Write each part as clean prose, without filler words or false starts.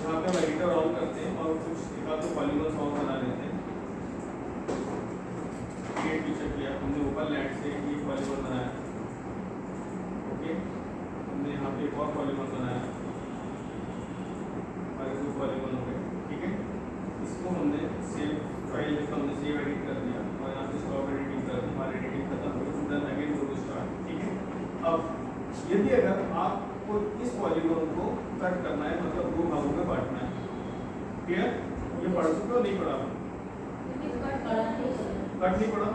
यहाँ पे हम एडिटर ऑन करते हैं और कुछ एक आध तो पॉलीगॉन सॉन्ग बना लेते हैं। क्रिएट फीचर किया हमने, ऊपर लैंड से ये पॉलीगॉन बनाया, ओके। हमने यहाँ पे एक और पॉलीगॉन बनाया और दो पॉलीगॉन हो गए, ठीक है। इसको हमने सेव फाइल में हमने सेव एडिट कर दिया और यहाँ पे स्टॉप एडिटिंग कर दी, हमारी एडिटिंग खत्म हो गई, then again go to start, ठीक है। अब यदि अगर आपको इस पॉलीगॉन को कट करना है, मतलब दो भागों में बांटना है, क्लियर? ये पढ़ चुके हो नहीं पढ़ा? कट नहीं पड़ा?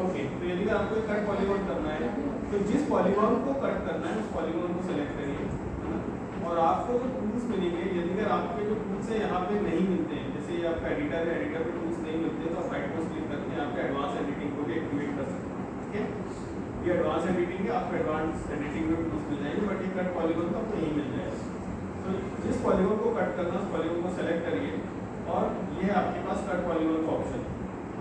ओके, तो यदि आपको एक कट पॉलीगॉन करना है तो जिस पॉलीगॉन को कट करना है उस पॉलीगॉन को सेलेक्ट करिए, है ना। और आपको जो टूल्स मिलेंगे, यदि अगर आपके जो टूल्स है यहाँ पे नहीं मिलते हैं, जैसे ये आपका एडिटर है, एडिटर पे टूल्स नहीं मिलते तो आप राइट माउस क्लिक करके यहाँ पे एडवांस एडिटिंग को भी एक्टिवेट कर सकते हैं, ठीक है। ये एडवांस एडिटिंग है, आपको एडवांस एडिटिंग में टूल्स मिल जाएंगे, बट ये कट पॉलीगॉन तो आपको यहीं मिल जाएगा। तो जिस पॉलीगॉन को कट करना उस पॉलीगॉन को सेलेक्ट करिए और ये आपके पास कट पॉलीगॉन का ऑप्शन है।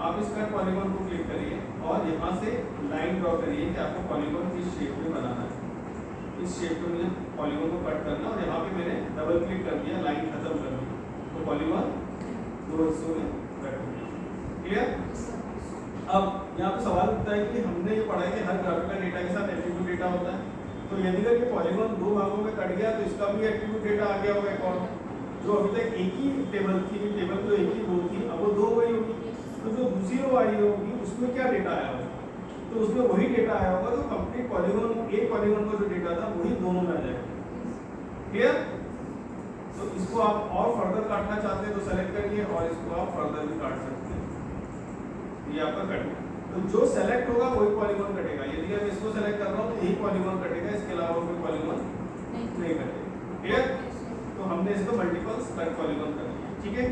आप इस कट पॉलीगॉन को क्लिक करिए और यहाँ से लाइन ड्रॉ करिए कि आपको पॉलीगॉन किस शेप में बनाना है। इस शेप में मुझे पॉलीगॉन को कट करना और यहाँ पे मैंने डबल क्लिक कर दिया, लाइन खत्म कर दी, तो पॉलीगॉन दो हिस्सों में कट हो गया, क्लियर? अब यहाँ पे सवाल उठता है कि हमने ये पढ़ा है कि हर ग्राफिकल डेटा के साथ एट्रीब्यूट डेटा होता है, तो यदि अगर ये पॉलीगॉन दो भागों में कट गया तो इसका भी एट्रीब्यूट डेटा आ गया होगा एक और, जो अभी तक एक ही टेबल थी, टेबल तो एक ही रो थी, अब वो दो हो गई होगी, तो जो दूसरी रो आई होगी उसमें क्या डेटा आया होगा? तो उसमें वही डेटा आया होगा जो कंप्लीट पॉलीगॉन, एक पॉलीगॉन का जो डेटा था वही दोनों में आ जाएगा, क्लियर? तो इसको आप और फर्दर काटना चाहते हैं तो सेलेक्ट करिए और इसको आप फर्दर भी काट सकते हैं, ये आपका कट गया। तो जो सेलेक्ट होगा वही पॉलीगॉन कटेगा, यदि मैं इसको सेलेक्ट कर रहा हूँ तो यही पॉलीगॉन कटेगा, इसके अलावा कोई पॉलीगॉन नहीं कटेगा, क्लियर? तो हमने इसको मल्टीपल्स कट पॉलीगॉन कर लिया, ठीक है।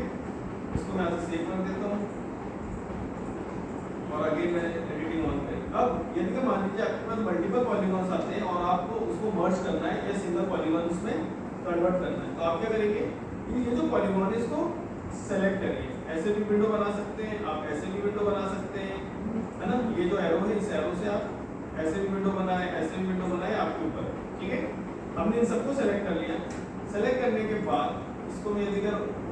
इसको मैं ऐसे सेव कर देता हूँ और आगे मैं एडिटिंग ऑन करें। अब यदि मान लीजिए आपके पास मल्टीपल पॉलीगॉन्स आते हैं और आपको उसको मर्ज करना है या सिंगल पॉलीगॉन्स में कन्वर्ट करना है, तो आप क्या करेंगे? ये जो पॉलीगॉन है इसको सेलेक्ट करिए, ऐसे भी विंडो बना सकते हैं आप, ऐसे भी विंडो बना सकते हैं, है ना। ये जो एरो है इस एरो से आप ऐसे भी विंडो बनाए, ऐसे भी विंडो बनाए, आपके ऊपर, ठीक है। हमने इन सबको सेलेक्ट कर लिया। सेलेक्ट करने के बाद इसको मैं यदि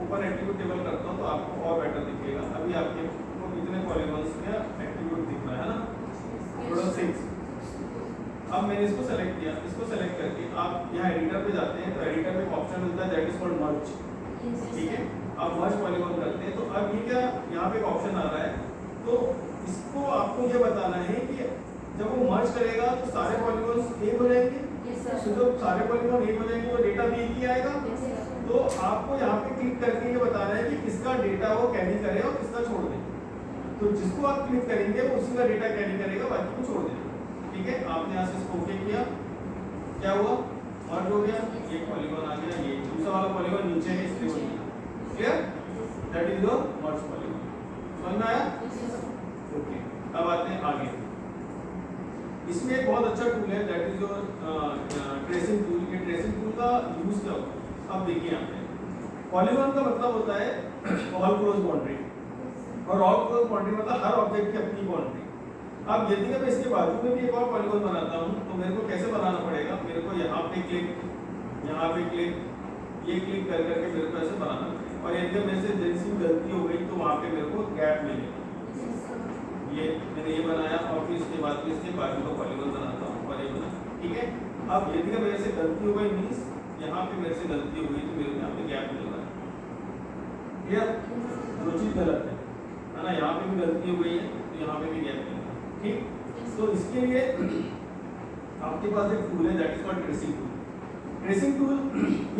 ऊपर एट्रीब्यूट टेबल करता हूँ तो आपको और बेटर दिखेगा। अभी आपके को कितने पॉलीगॉन्स का एट्रीब्यूट दिख रहा है ना, टोटल 6। अब मैंने इसको सेलेक्ट किया, इसको सेलेक्ट करके आप यहाँ एडिटर पे जाते हैं तो एडिटर में एक ऑप्शन मिलता है दैट इज कॉल्ड मर्ज, ठीक है। आप मर्ज पॉलीगॉन करते हैं तो अब ये क्या, यहाँ पे एक ऑप्शन आ रहा है, तो इसको आपको ये बताना है कि जब वो मर्ज करेगा तो सारे पॉलीगॉन्स एक हो जाएंगे, तो जब सारे पॉलीगॉन एक हो जाएंगे तो डेटा भी एक ही आएगा। तो आपको यहाँ पे क्लिक करके ये बताना है कि किसका डेटा वो कैरी करे और किसका छोड़ दे। तो जिसको आप क्लिक करेंगे वो उसी का डेटा कैरी करेगा, बाकी को छोड़ देगा, ठीक है। आपने यहाँ से इसको ओके किया, क्या हुआ? मर्ज हो गया, ये पॉलीगॉन आ गया, ये दूसरा वाला पॉलीगॉन नीचे है इसलिए हो गया, clear? That is your merge polygon. समझ में आया? ओके, अब आते हैं आगे। इसमें एक बहुत अच्छा टूल है that is your tracing tool. ये ट्रेसिंग टूल का यूज क्या होता है? अब देखिए यहाँ पे पॉलीगॉन का मतलब होता है ऑल क्लोज बाउंड्री, और ऑल क्लोज बाउंड्री मतलब हर ऑब्जेक्ट की अपनी बाउंड्री। अब यदि मैं इसके बाजू में भी एक और पॉलीगॉन बनाता हूँ तो मेरे को कैसे बनाना पड़ेगा? मेरे को यहाँ पे क्लिक, यहाँ पे क्लिक, ये क्लिक कर करके मेरे को ऐसे बनाना पड़ेगा। और यदि मेरे से जैसी गलती हो गई तो वहाँ पे मेरे को गैप मिलेगा। ये मैंने ये बनाया और फिर इसके बाद इसके बाजू का पॉलीगॉन बनाता हूँ और ये बना, ठीक है। अब यदि मेरे से गलती हो गई मीन्स यहाँ पे मेरे से गलती हो गई तो मेरे को यहाँ पे गैप मिल रहा है, क्लियर? जो चीज़ गलत है ना, यहाँ पे भी गलती हो गई है तो यहाँ पे भी गैप मिल रहा है, ठीक। तो इसके लिए आपके पास एक टूल है that is called tracing tool. Tracing tool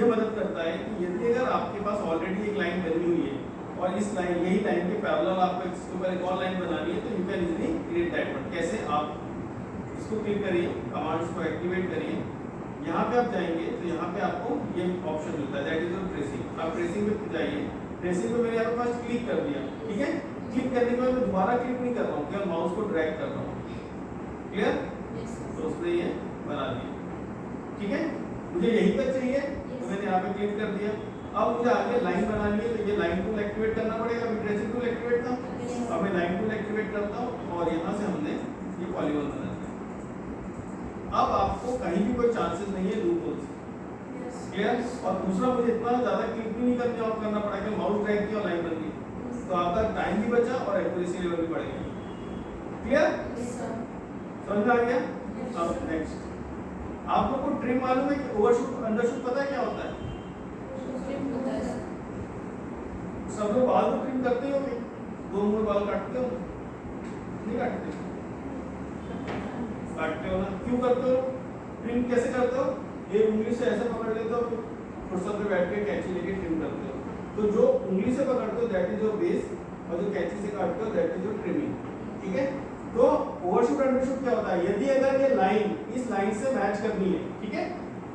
ये मदद करता है कि यदि अगर आपके पास ऑलरेडी एक लाइन बनी हुई है और इस लाइन, यही लाइन के पैरेलल आपको इसके ऊपर एक और लाइन बनानी है तो you can easily create that one. कैसे? आप इसको क्लिक करिए, कमांड्स को एक्टिवेट करिए, यहाँ पे आप जाएंगे तो यहाँ पे आपको ये ऑप्शन मिलता है दैट इज योर ट्रेसिंग। आप ट्रेसिंग पे जाइए, ट्रेसिंग पे मैंने यहाँ पे फर्स्ट क्लिक कर दिया, ठीक है। क्लिक करने के बाद मैं दोबारा क्लिक नहीं कर रहा हूँ, केवल माउस को ड्रैग कर रहा हूँ, क्लियर? तो उसने ये बना दिया, ठीक है। मुझे यही तक चाहिए तो मैंने यहाँ पे क्लिक कर दिया। अब मुझे आगे लाइन बनानी है तो ये लाइन टूल एक्टिवेट करना पड़ेगा, अभी ट्रेसिंग टूल एक्टिवेट था, अब मैं लाइन टूल एक्टिवेट करता हूँ और यहाँ से हमने ये पॉलीगॉन बना दिया। अब आपको कहीं भी कोई चांसेस नहीं है लूप होल से, क्लियर? और दूसरा मुझे इतना ज़्यादा क्लिक भी नहीं करना पड़ा कि माउस ड्रैग किया और लाइन बन गई, तो आपका टाइम भी बचा और एक्यूरेसी लेवल भी बढ़ गया। क्लियर? समझ में आ गया? अब नेक्स्ट, आप लोग को ट्रिम मालूम है कि ओवरशूट अंडरशूट पता है क्या होता है? सब लोग बाल को ट्रिम करते हो क्या? दो मुंह बाल काटते हो? नहीं काटते? काटते हो ना? क्यों करते हो? ट्रिम कैसे करते हो? ये उंगली से ऐसे पकड़ लेते हो, फुर्सत में बैठ के कैंची लेके ट्रिम करते हो। तो जो उंगली से पकड़ते हो दैट इज योर बेस, और जो कैंची से काटते हो दैट इज योर ट्रिमिंग। ठीक है? तो ओवरशूट अंडरशूट क्या होता है? यदि अगर ये लाइन इस लाइन से मैच करनी है, ठीक है,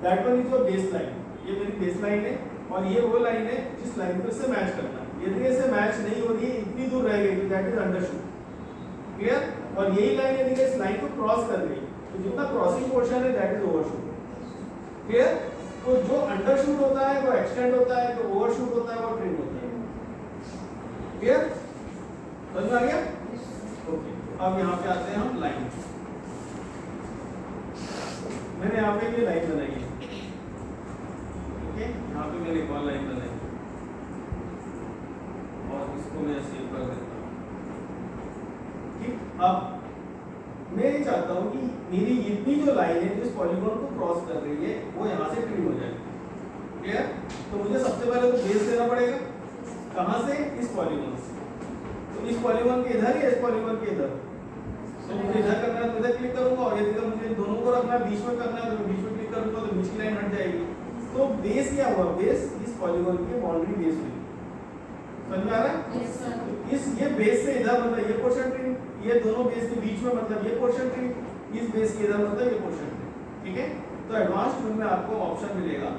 that one is your base line, ये मेरी बेस लाइन है और ये वो लाइन है जिस लाइन पर से मैच करना है। यदि इससे मैच नहीं हो रही है, इतनी दूर रह गई, तो दैट इज अंडरशूट। क्लियर? और यही लाइन यदि इस लाइन को क्रॉस कर गई, तो जितना क्रॉसिंग पोर्शन है दैट इज ओवरशूट। क्लियर? तो जो अंडरशूट होता है वो एक्सटेंड होता है, जो ओवरशूट होता है वो ट्रिम होता है। क्लियर? समझ में आ गया? ओके, अब यहाँ पे आते हैं हम लाइन। मैंने यहाँ पे ये लाइन बनाई है, ओके, यहाँ पे मैंने एक और लाइन बनाई और इसको मैं सेव कर देता हूँ। ठीक, अब मैं ये चाहता हूँ कि मेरी इतनी जो लाइन है जिस पॉलीगॉन को क्रॉस कर रही है वो यहाँ से ट्रिम हो जाए। क्लियर? तो मुझे सबसे पहले तो बेस लेना पड़ेगा, कहाँ से? इस पॉलीगॉन से। तो इस पॉलीगॉन के इधर या इस पॉलीगॉन के इधर? तो मुझे इधर करना है तो इधर क्लिक करूंगा, और यदि मुझे दोनों को रखना है, बीच में करना है तो बीच में क्लिक करूंगा, तो बीच की लाइन हट जाएगी। तो बेस क्या हुआ? बेस इस पॉलीगॉन की बाउंड्री बेस हुई। समझ में आ रहा है? Yes sir. इस ये बेस से इधर मतलब ये पोर्शन ट्रिम, ये दोनों बेस के बीच में मतलब ये पोर्शन ट्रिम, इस बेस के इधर मतलब ये पोर्शन ट्रिम। ठीक है? तो एडवांस ट्रिम में आपको ऑप्शन मिलेगा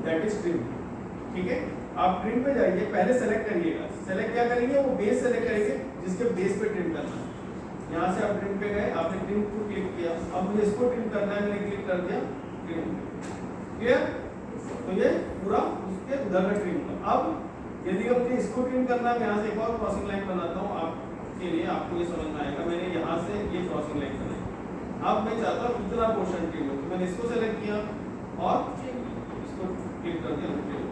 दैट इज ट्रिम। ठीक है? आप ट्रिम पे जाइए, पहले सेलेक्ट करिएगा। सेलेक्ट क्या करेंगे? वो बेस सेलेक्ट करेंगे जिसके बेस पे ट्रिम करना है। यहाँ से आप ट्रिम पे गए, आपने ट्रिम को क्लिक किया, अब मुझे इसको ट्रिम करना है, मैंने क्लिक कर दिया ट्रिम। क्लियर? तो ये पूरा उसके उधर का ट्रिम हुआ। अब यदि मुझे इसको ट्रिम करना है, यहाँ से एक और क्रॉसिंग लाइन बनाता हूँ आपके लिए, आपको ये समझ में आएगा। मैंने यहाँ से ये क्रॉसिंग लाइन बनाई, अब मैं चाहता हूँ इतना पोर्शन ट्रिम हो, तो मैंने इसको सेलेक्ट किया और इसको क्लिक कर दिया ट्रिम।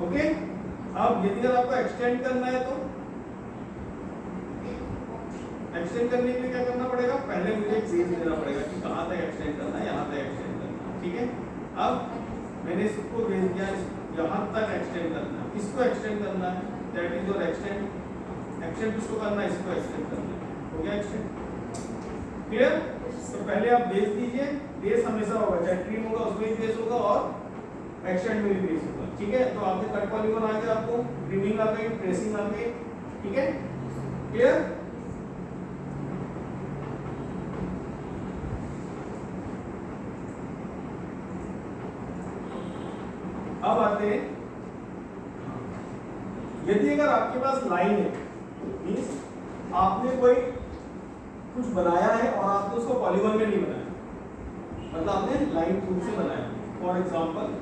ओके? अब यदि अगर आपको एक्सटेंड करना है तो एक्सटेंड करने के लिए क्या करना पड़ेगा? पहले मुझे एक बेस देना पड़ेगा कि कहाँ तक एक्सटेंड करना है, यहाँ तक एक्सटेंड करना है। ठीक है? अब मैंने इसको बेस दिया, यहाँ तक एक्सटेंड करना है, इसको एक्सटेंड करना है, that is your extend. Extend किसको करना है? इसको एक्सटेंड करना है। हो गया एक्सटेंड? क्लियर? तो पहले आप बेस दीजिए, बेस हमेशा होगा, चाहे ट्रिम होगा उसमें भी बेस होगा और एक्सटेंड में भी बेस होगा। ठीक है? तो आपके कट पॉलीगॉन आ गया, आपको ट्रिमिंग आ गई, ट्रेसिंग आ गई। ठीक है? क्लियर? अब आते हैं, यदि अगर आपके पास लाइन है, मींस आपने कोई कुछ बनाया है और आपने उसको पॉलीगॉन में नहीं बनाया, मतलब आपने लाइन टूल से बनाया। For example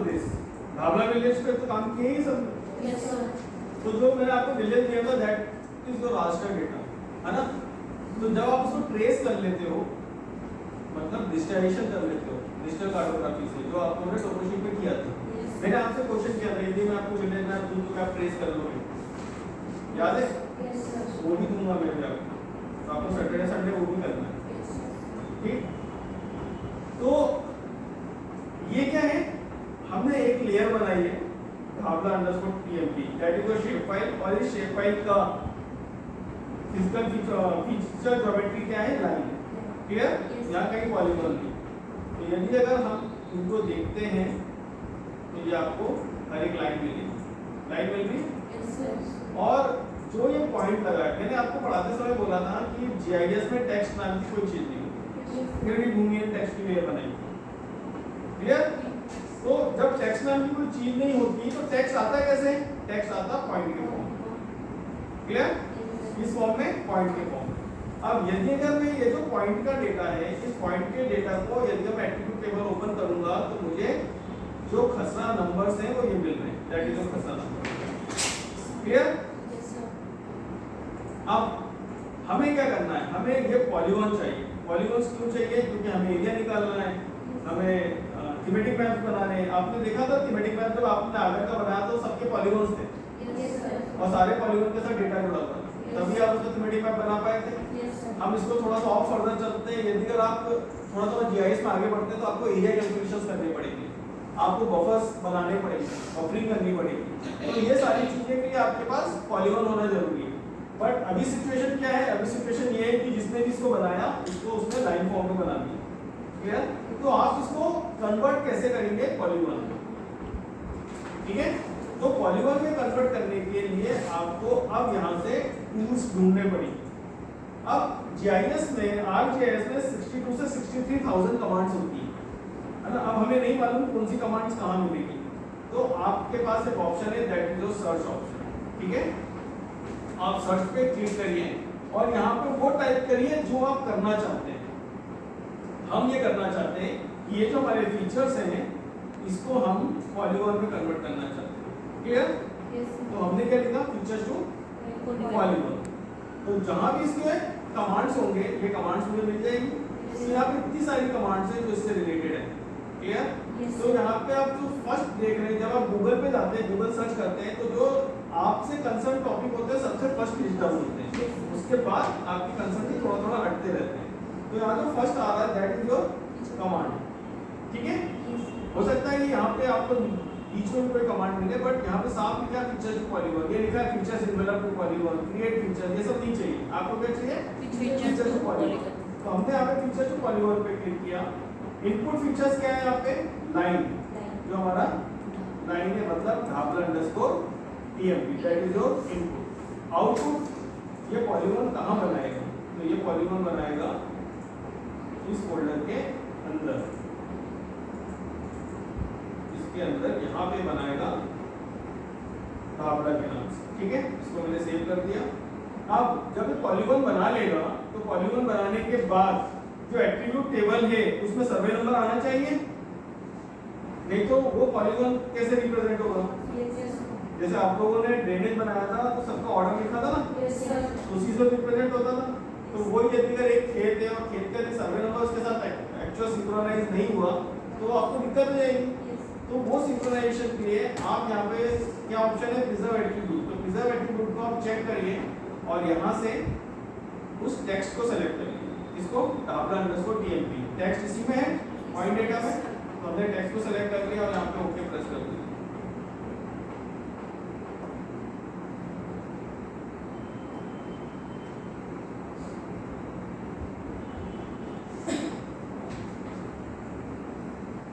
this Dhabla village पे तो काम किए ही सब। Yes sir. तो जो मैंने आपको विलेज दिया था that is your raster data, है ना? तो जब आप उसको ट्रेस कर लेते हो, मतलब डिजिटाइजेशन कर लेते हो डिजिटल कार्टोग्राफी से, जो आप लोगों ने टोपोशीट पे किया था। मैंने आपसे क्वेश्चन किया था, यदि मैं आपको विलेज मैप दूं तो आप ट्रेस कर लोगे? याद है? Yes sir. वो भी दूंगा मैं भी आपको, तो आपको सैटरडे संडे वो भी करना है। Yes sir. ठीक? तो ये क्या है? हमने एक लेयर बनाई है Dhabla underscore pmp, that is a shape file, और इस शेप फाइल का फिजिकल फीचर ज्योमेट्री क्या है? लाइन। क्लियर? यहाँ कहीं पॉलीगॉन नहीं। तो यदि अगर हम इनको देखते हैं तो ये आपको हर एक लाइन मिलेगी, लाइन मिल गई। Yes, sir. और जो ये पॉइंट लगा है, मैंने आपको पढ़ाते समय बोला था कि जीआईएस में टेक्स्ट नाम की कोई चीज नहीं होती, फिर भी भूमि टेक्स्ट की लेयर बनाई। क्लियर? तो जब टेक्स्ट नाम की कोई चीज नहीं होती तो टेक्स्ट आता है कैसे? टेक्स्ट आता पॉइंट के फॉर्म में। क्लियर? इस फॉर्म में, पॉइंट के फॉर्म में। अब यदि अगर मैं ये जो पॉइंट का डेटा है, इस पॉइंट के डेटा को यदि मैं एट्रीब्यूट टेबल ओपन करूंगा तो मुझे जो खसरा नंबर्स हैं वो ये मिल रहे हैं, दैट इज योर खसरा नंबर। क्लियर? Yes, sir. अब हमें क्या करना है, हमें ये पॉलीगॉन चाहिए। पॉलीगॉन्स क्यों चाहिए? क्योंकि हमें एरिया निकालना है, हमें थीमेटिक मैप बनाने हैं। आपने देखा था थीमेटिक मैप जब आपने आगे का बनाया तो सबके पॉलीगॉन्स थे Yes, sir. और सारे पॉलीगॉन के साथ डेटा जुड़ा हुआ था, तभी आप उसको थीमेटिक मैप बना पाए थे। Yes, sir. हम इसको थोड़ा सा और फर्दर चलते हैं। यदि अगर आप थोड़ा सा जीआईएस में आगे बढ़ते हैं तो आपको एरिया कैलकुलेशंस करनी पड़ेगी, आपको बफर्स बनाने पड़ेंगे, बफरिंग करनी पड़ेगी। तो ये सारी चीजें के लिए आपके पास पॉलीगॉन होना जरूरी है। बट अभी सिचुएशन क्या है? अभी सिचुएशन ये है कि जिसने भी इसको बनाया इसको उसने लाइन फॉर्म में बना दिया। क्लियर? तो आप इसको कन्वर्ट कैसे करेंगे पॉलीगॉन में? ठीक है, तो पॉलीगॉन में कन्वर्ट करने के लिए आपको अब यहाँ से टूल्स ढूंढने पड़ेंगे। अब जीआईएस में, आरजीआईएस में 62 से 63,000 कमांड्स होती है ना। अब हमें नहीं मालूम कौन सी कमांड्स कहाँ मिलेगी, तो आपके पास एक ऑप्शन है, that is your search option. ठीक है, आप सर्च पे क्लिक करिए और यहाँ पे वो टाइप करिए जो आप करना चाहते हैं। हम ये करना चाहते हैं कि ये जो हमारे फीचर्स हैं इसको हम पॉलीगॉन में कन्वर्ट करना चाहते हैं। क्लियर? Yes, sir. तो हमने क्या लिखा? Features to polygon. तो जहां भी इसके कमांड्स होंगे ये कमांड्स मुझे मिल जाएगी। तो यहाँ पे इतनी सारी कमांड्स हैं जो इससे रिलेटेड है। क्लियर? Yes, तो यहाँ पे आप जो फर्स्ट देख रहे हैं, जब आप गूगल पे जाते हैं, गूगल सर्च करते हैं, तो जो आपसे कंसर्न टॉपिक होते हैं सबसे फर्स्ट लिस्ट डाउन होते हैं, उसके बाद आपकी कंसर्न से थोड़ा थोड़ा हटते रहते हैं। तो यहाँ जो फर्स्ट आ रहा है दैट इज योर कमांड। ठीक है, Yes, sir. हो सकता है कि यहाँ पे आपको बीच में भी कोई कमांड मिले, बट यहाँ पे साफ लिखा है फीचर्स टू पॉलीगॉन, ये लिखा है features develop to polygon, create feature, ये सब नहीं चाहिए। आपको क्या चाहिए? Features to polygon. तो हमने यहाँ पे फीचर्स टू पॉलीगॉन पे क्लिक किया। इनपुट फीचर्स क्या है यहाँ पे? लाइन, जो हमारा लाइन है, मतलब Dhabla underscore TMP, that is your input. Output ये पॉलीगॉन कहाँ बनाएगा? तो ये पॉलीगॉन बनाएगा इस फोल्डर के अंदर, इसके अंदर यहाँ पे बनाएगा ढाबला के नाम से। ठीक है, इसको मैंने सेव कर दिया। अब जब ये पॉलीगॉन बना लेगा तो पॉलीगॉन बनाने के बाद जो एट्रीब्यूट टेबल है उसमें सर्वे नंबर आना चाहिए, नहीं तो वो पॉलीगॉन कैसे रिप्रेजेंट होगा? Yes, sir. जैसे आप लोगों ने ड्रेनेज बनाया था तो सबका ऑर्डर लिखा था ना, Yes, sir. उसी से रिप्रेजेंट होता था। तो वही यदि अगर एक खेत है और खेत का सर्वे नंबर उसके साथ एक्चुअल सिंक्रोनाइज नहीं हुआ तो आपको दिक्कत हो जाएगी। Yes. तो वो सिंक्रोनाइजेशन के लिए आप यहाँ पे क्या ऑप्शन है? Preserve attribute. तो प्रिजर्व एट्रीब्यूट को आप चेक करिए और यहाँ से उस टेक्स्ट को सेलेक्ट करिए, इसको ढाबला अंडरस्कोर टीएमपी, टेक्स्ट इसी में है पॉइंट डेटा में। तो हमने टेक्स्ट को सेलेक्ट कर लिया और यहाँ पे ओके प्रेस कर दिया।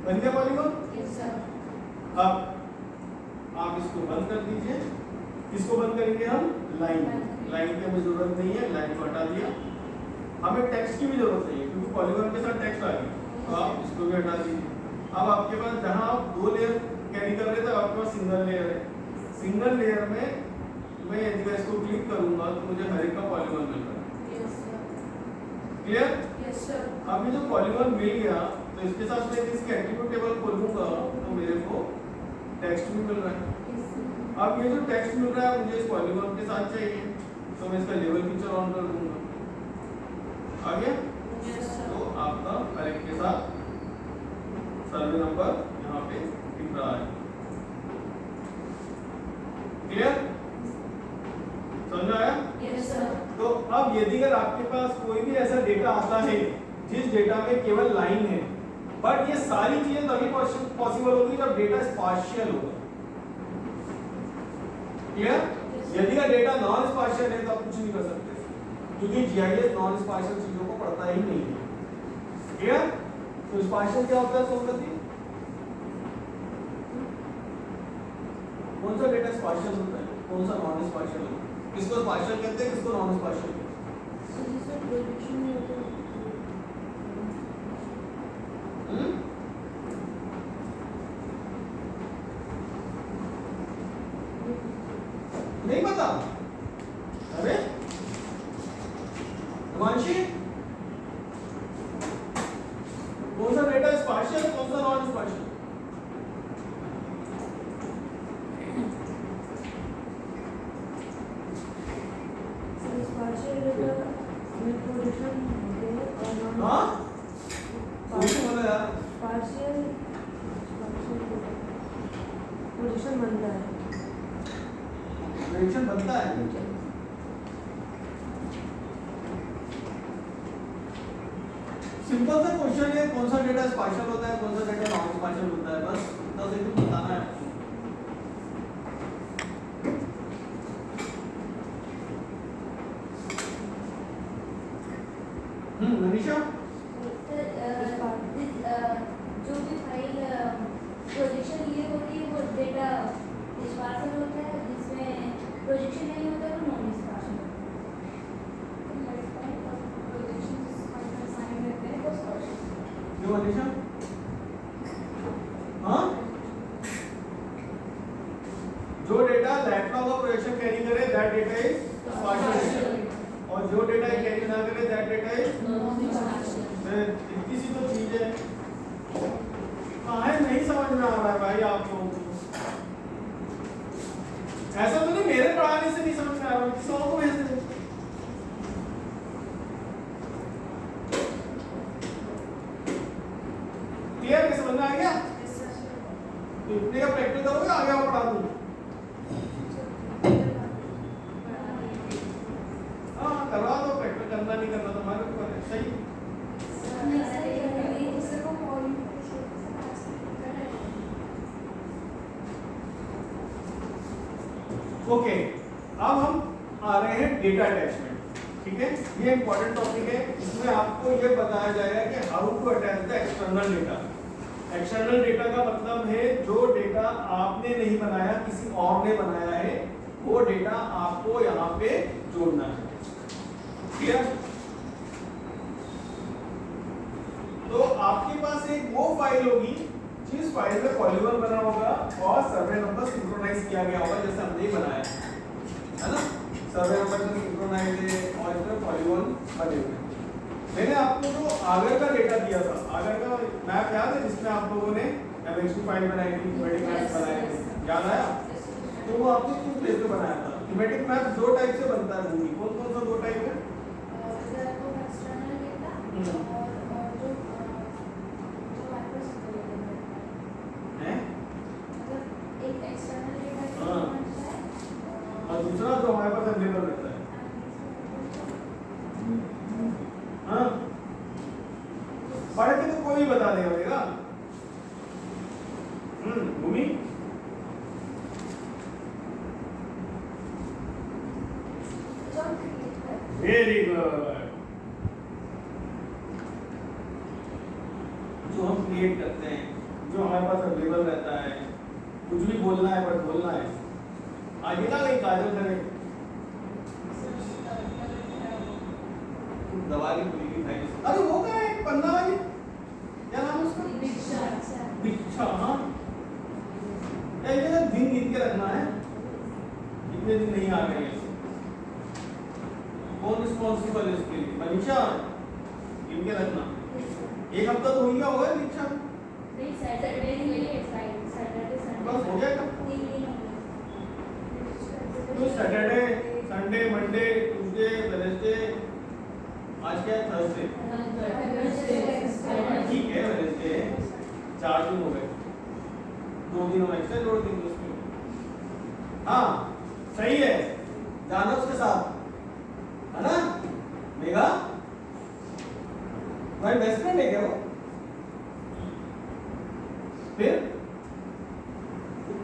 बन गया पॉलीगॉन। Yes, sir. अब आप इसको बंद कर दीजिए। इसको बंद करेंगे हम लाइन, लाइन की हमें जरूरत नहीं है, लाइन को हटा दिया। हमें टेक्स्ट की भी जरूरत नहीं है क्योंकि पॉलीगॉन के साथ टेक्स्ट आ गया, तो आप इसको भी हटा दीजिए। अब आपके पास जहां आप दो लेयर कैरी कर रहे थे आपके पास सिंगल लेयर है। सिंगल लेयर में मैं यदि इसको क्लिक करूंगा तो मुझे हर एक का पॉलीगॉन मिल रहा है। Yes, sir. Clear? Yes, sir. अब ये जो पॉलीगॉन मिल गया तो इसके साथ मैं इसके एट्रीब्यूट टेबल खोलूंगा तो मेरे को टेक्स्ट भी मिल रहा है। Yes, sir. अब ये जो टेक्स्ट मिल रहा है मुझे इस पॉलीगॉन के साथ चाहिए, तो मैं इसका लेवल फीचर ऑन कर दूंगा। आ गया? Yes, sir. तो आपका हर एक के साथ सर्वे नंबर यहाँ पे दिख रहा है। क्लियर? समझ आया? Yes, sir. तो अब यदि अगर आपके पास कोई भी ऐसा डेटा आता है जिस डेटा में केवल लाइन है, बट ये सारी चीजें तभी पॉसिबल होगी जब डेटा स्पाशियल होगा। क्लियर? यदि का डेटा नॉन स्पाशियल है तो आप कुछ नहीं कर सकते, क्योंकि जीआईएस नॉन स्पाशियल चीजों को पढ़ता ही नहीं है। क्लियर? तो स्पाशियल क्या होता है सोमवती? कौन सा डेटा स्पार्शियल होता है, कौन सा नॉन स्पार्शियल होता है? किसको स्पार्शियल कहते हैं, किसको नॉन स्पार्शियल? नहीं पता? अरे हिमांशी, कौन सा डेटा स्पार्शियल, कौन सा नॉन स्पार्शियल? हाँ बोलो यार। पोजीशन बनता है। प्रेडिक्शन बनता है। सिंपल सा क्वेश्चन है, कौन सा डेटा स्पार्शियल होता है, कौन सा डेटा नॉन स्पार्शियल होता है, बस इतना से कुछ बताना है। मनीषा, जो भी फाइल प्रोजेक्शन लिए होती है वो डेटा स्पार्शियल होता है, जिसमें प्रोजेक्शन नहीं होता है वो नॉन स्पार्शियल क्यों मनीषा? हाँ, जो डेटा लैपटॉप का प्रोजेक्शन कैरी करे दैट डेटा इज स्पार्शियल, और जो डेटा कैरी ना करे दैट डेटा इज इतनी सी तो चीज है। कहाँ नहीं समझ में आ रहा है भाई आप लोगों को? ऐसा तो नहीं मेरे पढ़ाने से नहीं समझ में आ रहा, किसी और को भेज दे। क्लियर है, समझ में आ गया? तो इतने का प्रैक्टिस करोगे, आगे और पढ़ा दूँ। हाँ करवा दो, प्रैक्टिस करना नहीं करना तुम्हारे ऊपर है। सही ओके, अब हम आ रहे हैं डेटा अटैचमेंट। ठीक है, ये इंपॉर्टेंट टॉपिक है। इसमें आपको ये बताया जाएगा कि how to attach the external data. External data का मतलब है जो डेटा आपने नहीं बनाया, किसी और ने बनाया है, वो डेटा आपको यहाँ पे जोड़ना है। क्लियर? तो आपके पास एक वो फाइल होगी जिस फाइल में पॉलीगॉन बना होगा और सर्वे नंबर सिंक्रोनाइज किया गया होगा, जैसे हमने ही बनाया है ना। सर्वे नंबर से सिंक्रोनाइज है और इसमें पॉलीगॉन बने हुए हैं। मैंने आपको जो आगर का डेटा दिया था, आगर का मैप याद है, जिसमें आप लोगों ने एमएक्सटी फाइल बनाई थी, थीमेटिक मैप बनाए थे, याद आया? तो वो आपने किस बेस पे बनाया था? थीमेटिक मैप दो टाइप से बनता है भूमि, कौन कौन सा दो टाइप है? और दूसरा जो हमारे पास अवेलेबल रहता है। हाँ, पढ़ के तो कोई भी बता देगा। भूमि वेरी गुड। जो हम क्रिएट करते हैं, जो हमारे पास अवेलेबल रहता है, कुछ भी बोलना है बट बोलना है। आगे ना कहीं काजल करे दवा की पूरी की फाइल। अरे वो क्या है, पन्ना वाली क्या नाम है उसका? दीक्षा। हाँ, ये दिन गिन के रखना है, कितने दिन नहीं आ रहे हैं। कौन रिस्पॉन्सिबल है इसके लिए? मनीषा, गिन के रखना। एक हफ्ता तो हो गया होगा दीक्षा, बस हो जाएगा। तो Saturday, Sunday, Monday, Tuesday, Wednesday, आज क्या है? थर्सडे। ठीक है, वेडनेसडे 4 दिन हो गए, 2 दिन और एक्स्ट्रा जोड़ देंगे उसमें। हाँ सही है, जाना उसके साथ, है ना? मेघा भाई बेस्ट फ्रेंड है क्या वो? फिर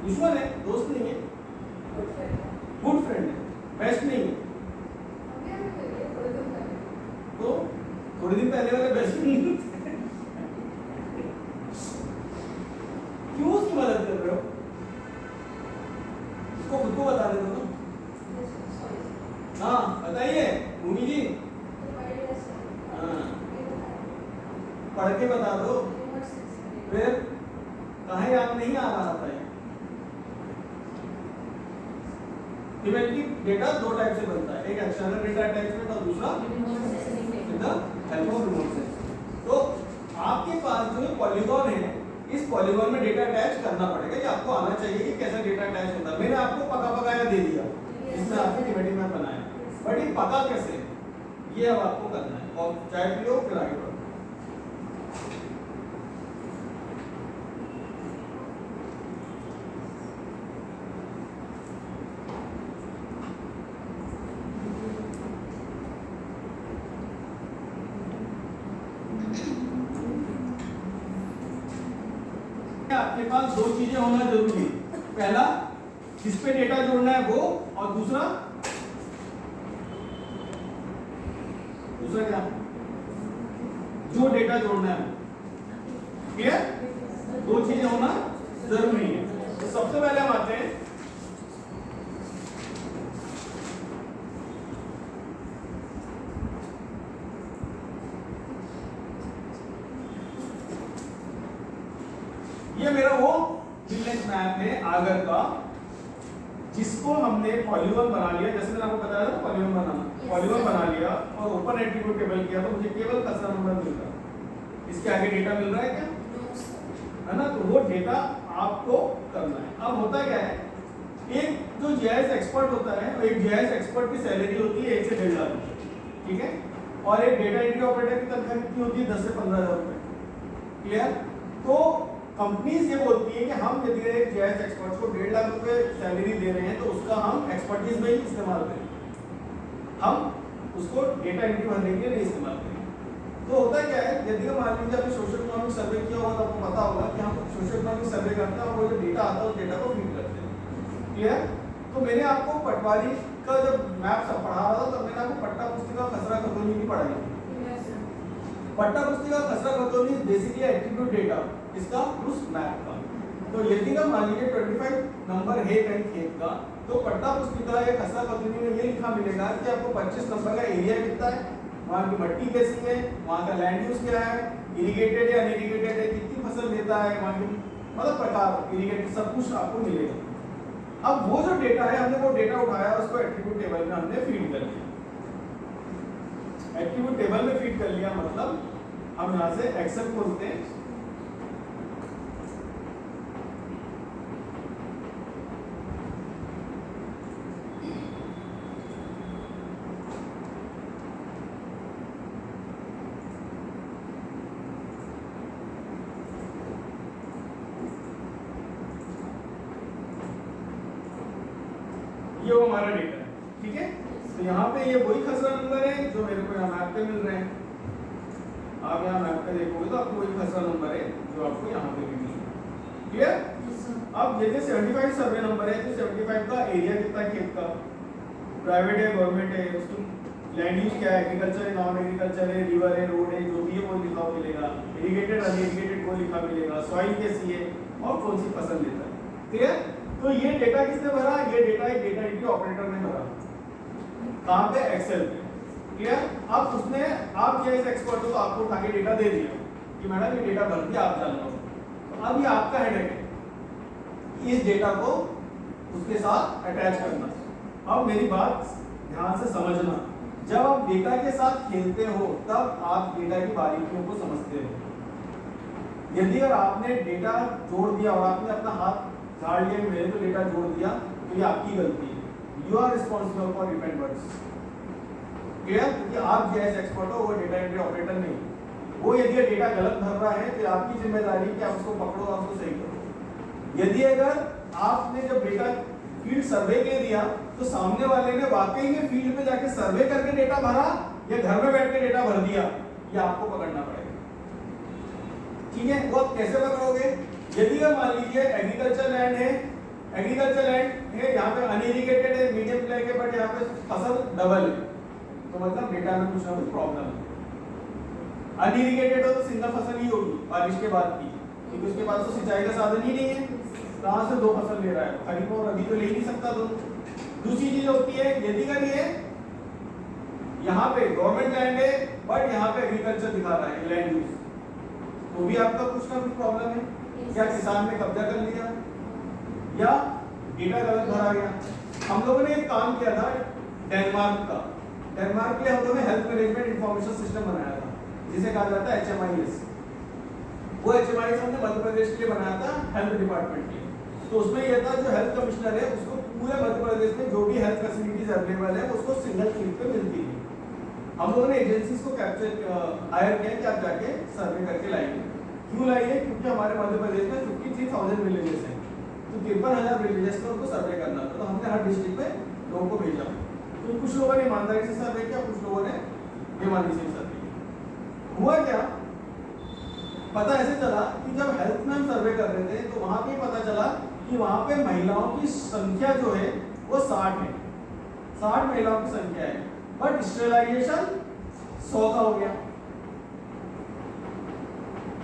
दुश्मन है, दोस्त नहीं है, गुड फ्रेंड है, बेस्ट नहीं है। तो थोड़े दिन पहले वाले बेस्ट फ्रेंड क्यों उसकी मदद कर रहे हो? इसको खुद को बता देते हो। हाँ बताइए भूमि जी। हाँ पढ़ के बता दो। फिर कहाँ याद नहीं आ रहा था? इवेंटली डेटा दो टाइप से बनता है, एक एक्सटर्नल डेटा अटैचमेंट और दूसरा with the help of remote sensing. तो आपके पास जो पॉलीगॉन है, इस पॉलीगॉन में डेटा अटैच करना पड़ेगा। ये आपको आना चाहिए कि कैसा डेटा अटैच होता है। मैंने आपको पका पकाया दे दिया, इसमें आपने थीमेटिक मैप बनाया, बट ये पका कैसे, ये अब आपको करना है। और चाय पियो फिर आगे बढ़ो। आपके पास दो चीजें होना जरूरी है। पहला जिस पे डेटा जोड़ना है वो, और दूसरा क्या, जो डेटा जोड़ना है। क्लियर? दो चीजें होना जरूरी है। तो सबसे पहले हम आते हैं ये मेरा वो विलेज मैप है आगर का, जिसको हमने पॉलीगॉन बना लिया। जैसे मैंने आपको बताया था पॉलीगॉन बनाना, पॉलीगॉन बना लिया और ओपन एट्रीब्यूट टेबल किया, तो मुझे केवल खसरा नंबर मिल रहा है। इसके आगे डेटा मिल रहा है क्या? है ना? तो वो डेटा आपको करना है। अब होता क्या है, एक जो जीआईएस एक्सपर्ट होता है, एक जीआईएस एक्सपर्ट की सैलरी होती है 1 से 1.5 लाख, ठीक है? और एक डेटा एंट्री ऑपरेटर की तनख्वाह कितनी होती है? 10 से 15,000 रुपए। क्लियर? तो कंपनीज ये बोलती है कि हम यदि एक जीआईएस एक्सपर्ट को 1.5 लाख रुपए सैलरी दे रहे हैं, तो उसका हम एक्सपर्टीज में ही इस्तेमाल करें, हम उसको डेटा एंट्री भरने के लिए नहीं इस्तेमाल करें। तो होता क्या है, यदि हम मान लीजिए आपने सोशल इकोनॉमिक सर्वे किया होगा तो आपको पता होगा कि हम सोशल इकोनॉमिक सर्वे करते हैं और वो जो डेटा आता है उस डेटा को फीड करते हैं। क्लियर? तो मैंने आपको पटवारी का जब मैप सब पढ़ा रहा था, तब मैंने आपको पट्टा पुस्तिका खसरा खतौनी की पढ़ाई। पट्टा पुस्तिका खसरा खतौनी बेसिकली एट्रीब्यूट डेटा इसका उस मैप का। तो यदि का मान लीजिए 25 नंबर है कहीं खेत का, तो पट्टा पुस्तिका या खसरा खतौनी में ये लिखा मिलेगा कि आपको 25 नंबर का एरिया कितना है, वहाँ की मिट्टी कैसी है, वहाँ का लैंड यूज क्या है, इरिगेटेड या अनइरिगेटेड है, कितनी फसल देता है, वहाँ की मतलब प्रकार इरिगेटेड सब कुछ आपको मिलेगा। अब वो जो डेटा है, हमने वो डेटा उठाया और उसको एट्रीब्यूट टेबल में हमने फीड कर लिया। एट्रीब्यूट टेबल में फीड कर लिया मतलब हम यहाँ से एक्सेल खोलते हैं, ये वो हमारा डेटा है, ठीक है? तो यहाँ पे ये वही खसरा नंबर है जो मेरे को यहाँ मैप पे मिल रहे हैं। आप यहाँ मैप पे देखोगे तो आपको वही खसरा नंबर है जो आपको यहाँ पे भी मिल रहा है। क्लियर? अब यदि 75 सर्वे नंबर है तो 75 का एरिया कितना खेत का, प्राइवेट है गवर्नमेंट है, उसकी लैंड यूज क्या है, एग्रीकल्चर है नॉन एग्रीकल्चर है, रिवर है रोड है, जो भी है वो लिखा मिलेगा, इरिगेटेड अनइरिगेटेड वो लिखा मिलेगा, सॉइल कैसी है और कौन सी फसल देता है। क्लियर? तो ये डेटा किसने भरा? ये डेटा एक डेटा एंट्री ऑपरेटर ने भरा। कहाँ पे? एक्सेल पे। क्लियर? अब उसने, आप जीआईएस एक्सपर्ट हो तो आपको उठा के डेटा दे दिया कि मैडम ये डेटा भर दिया, आप जान लो। तो अब ये आपका हेडेक है इस डेटा को उसके साथ अटैच करना। अब मेरी बात ध्यान से समझना, जब आप डेटा के साथ खेलते हो तब आप डेटा की बारीकियों को समझते हो। यदि अगर आपने डेटा जोड़ दिया और आपने अपना हाथ झाड़ लिया, मैंने तो डेटा जोड़ दिया, तो ये आपकी गलती है। You are responsible for depend words. Clear? क्योंकि आप जीआईएस एक्सपर्ट हो, वो डेटा एंट्री ऑपरेटर नहीं। वो यदि डेटा गलत भर रहा है तो आपकी जिम्मेदारी है कि आप उसको पकड़ो और उसको सही करो। यदि अगर आपने जब डेटा फील्ड सर्वे के दिया तो सामने वाले ने वाकई में फील्ड पे जाके सर्वे करके डेटा भरा या घर में बैठ के डेटा भर दिया, ये आपको पकड़ना पड़ेगा। ठीक है? वो आप कैसे पकड़ोगे? यदि मान लीजिए एग्रीकल्चर लैंड है, यहाँ पे अनइरिगेटेड है, मीडियम प्ले के, बट यहाँ पे फसल डबल है, तो मतलब डेटा में कुछ ना कुछ प्रॉब्लम है। अनइरिगेटेड हो तो सिंगल फसल ही होगी बारिश के बाद की, क्योंकि उसके पास तो सिंचाई का साधन ही नहीं है। कहाँ से 2 फसल ले रहा है, खरीफ और रबी तो ले ही नहीं सकता दोनों। दूसरी चीज होती है यदि अगर ये यहाँ पे गवर्नमेंट लैंड है बट यहाँ पे एग्रीकल्चर दिखा रहा है लैंड यूज, तो भी आपका कुछ ना कुछ प्रॉब्लम है। क्या किसान ने कब्जा कर लिया या डेटा गलत भरा गया। हम लोगों ने एक काम किया था डेनमार्क का, डेनमार्क के लिए हम लोगों ने हेल्थ मैनेजमेंट इंफॉर्मेशन सिस्टम बनाया था जिसे कहा जाता है HMIS। वो HMIS हमने मध्य प्रदेश के लिए बनाया था, हेल्थ डिपार्टमेंट के लिए। तो उसमें यह था जो हेल्थ कमिश्नर है उसको पूरे मध्य प्रदेश में जो भी हेल्थ फैसिलिटीज अवेलेबल है उसको सिंगल क्लिक पे मिलती है। हम लोगों ने एजेंसीज को कैप्चर हायर किया कि आप जाके सर्वे करके लाइए। क्यों लाइए? क्योंकि हमारे मध्य प्रदेश में 53,000 विलेजेस हैं, तो 53,000 विलेजेस में उनको सर्वे करना था। तो हमने हर डिस्ट्रिक्ट में लोगों को भेजा। तो कुछ लोगों ने ईमानदारी से सर्वे किया, कुछ लोगों ने बेईमानी से सर्वे किया। हुआ क्या, पता ऐसे चला कि जब हेल्थ में हम सर्वे कर रहे थे तो वहां पे पता चला कि वहां पे महिलाओं की संख्या जो है वो 60 है, 60 महिलाओं की संख्या है, बट स्टेरिलाइजेशन 100 का हो गया,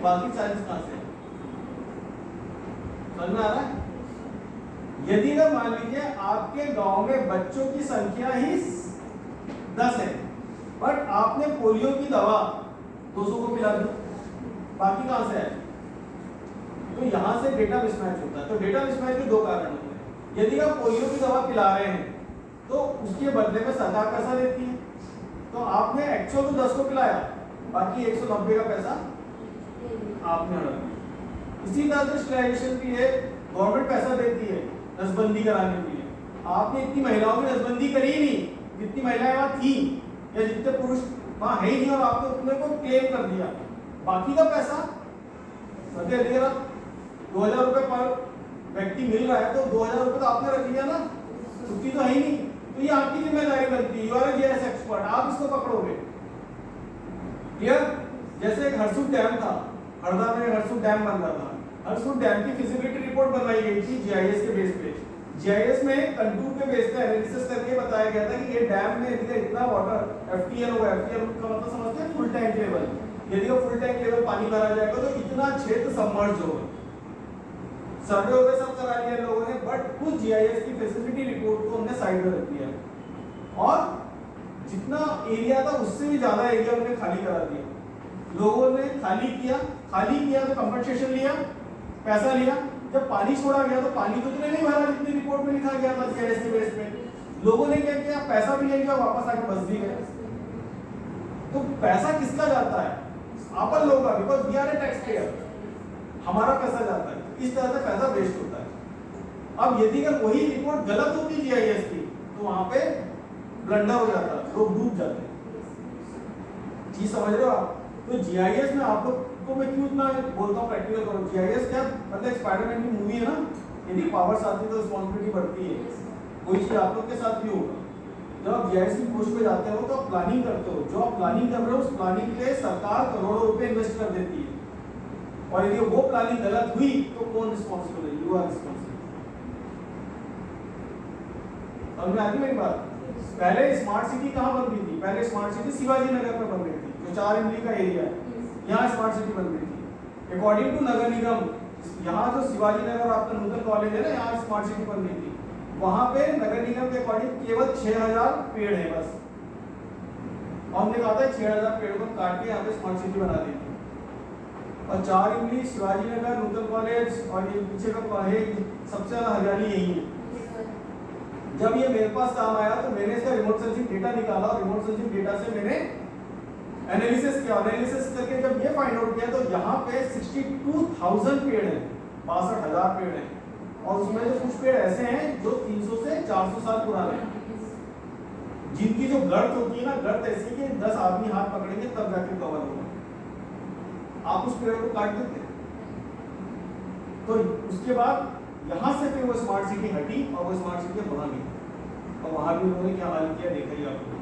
बाकी 40 कहां से? समझ में आ रहा है? यदि ना मान लीजिए आपके गांव में बच्चों की संख्या ही 10 है बट आपने पोलियो की दवा 200 को पिला दी, बाकी कहां से है? तो यहां से डेटा मिसमैच होता है। तो डेटा मिसमैच के 2 कारण होते हैं। यदि आप पोलियो की दवा पिला रहे हैं तो उसके बदले में सरकार पैसा देती है, तो आपने एक्चुअल तो 10 को पिलाया, बाकी 190 का पैसा आपने हड़प दिया। इसी तरह से स्टेरिलाइजेशन के लिए गवर्नमेंट पैसा देती है नसबंदी कराने के लिए। आपने इतनी महिलाओं की नसबंदी करी ही नहीं, जितनी महिलाएं वहां थी या जितने पुरुष वहां है ही नहीं, और आपने उतने को क्लेम कर दिया, बाकी का पैसा अगर 2000 रुपए पर व्यक्ति मिल रहा है तो 2000 रुपए तो आपने रख लिया ना, छुट्टी तो है ही नहीं। तो ये आपकी जिम्मेदारी बनती है, यू आर जीएस एक्सपर्ट, आप इसको पकड़ोगे। क्लियर? जैसे एक हरसुद डैम था, हरदा में हरसुद डैम बन रहा था, हरसुद डैम की फिजिबिलिटी रिपोर्ट बनवाई गई थी जीआईएस के बेस पे। जीआईएस में कंटूर के बेस पे एनालिसिस करके बताया गया था कि ये डैम में यदि इतना वाटर एफटीएल होगा, एफटीएल का मतलब समझते हैं फुल टैंक लेवल, यदि वो फुल टैंक लेवल पानी भरा जाएगा तो इतना क्षेत्र सबमर्ज होगा। सर्वे हो सब करा लिया लोगों ने, बट उस जीआईएस की फैसिलिटी रिपोर्ट को हमने साइड में रख दिया और जितना एरिया था उससे भी ज्यादा एरिया हमने खाली करा दिया। लोगों ने खाली किया तो कंपनसेशन लिया, पैसा लिया। जब पानी छोड़ा गया तो पानी तो उतने नहीं भरा जितनी रिपोर्ट में लिखा गया था जीआईएस के बेस पे। लोगों ने क्या किया, पैसा भी ले लिया, वापस आके बस भी गए। तो पैसा किसका जाता है? अपन लोगों का, because we are a tax payer, हमारा पैसा जाता है। इस तरह से पैसा वेस्ट होता है। अब यदि अगर वही रिपोर्ट गलत होती जीआईएस की तो वहां पे ब्लंडर हो जाता है, लोग डूब जाते हैं। चीज समझ रहे हो आप? तो जीआईएस में आप लोग को मैं क्यों इतना बोलता हूँ प्रैक्टिकल करो। जीआईएस क्या मतलब स्पाइडरमैन की मूवी है ना, यदि पावर्स आती है तो रिस्पॉन्सिबिलिटी बढ़ती है। कोई चीज आप लोग के साथ भी होगा। जब आप जीआईएस की पोस्ट पे जाते हो तो आप प्लानिंग करते हो, जो आप प्लानिंग कर रहे हो उस प्लानिंग पे सरकार करोड़ों रुपए इन्वेस्ट कर देती है, और यदि वो प्लानिंग गलत हुई तो कौन रिस्पॉन्सिबल है? You are responsible. समझ में आती मेरी बात? पहले स्मार्ट सिटी कहाँ बन रही थी? पहले स्मार्ट सिटी शिवाजी नगर में बन रही थी, जो 4 इमली का एरिया है, यहाँ स्मार्ट सिटी बन रही थी। अकॉर्डिंग टू नगर निगम, यहाँ जो शिवाजी नगर आपका नूतन कॉलेज है ना, यहाँ स्मार्ट सिटी बन रही थी। वहां पे नगर निगम के अकॉर्डिंग केवल 6000 पेड़ है बस, और हमने कहा था 6000 पेड़ को काट के यहाँ पे स्मार्ट सिटी बना दी। और 4 इमली, शिवाजी नगर, नूतन कॉलेज और ये पीछे का है, सबसे ज्यादा हरियाली यही है। जब ये मेरे पास काम आया तो मैंने इसका रिमोट सेंसिंग डेटा निकाला, और रिमोट सेंसिंग डेटा से मैंने एनालिसिस किया। एनालिसिस करके जब ये फाइंड आउट किया तो यहाँ पे 62,000 पेड़ हैं, 62,000 पेड़ हैं, और उसमें जो कुछ पेड़ ऐसे हैं जो 300 से 400 साल पुराने हैं, जिनकी जो गर्थ होती है ना, गर्थ ऐसी कि 10 आदमी हाथ पकड़ेंगे तब जाके कवर होगा। आप उस पेड़ को काट देते। तो उसके बाद यहां से फिर वो स्मार्ट सिटी हटी और वो स्मार्ट सिटी वहां गई, और वहां भी उन्होंने क्या हाल किया देखा ही आप लोगों।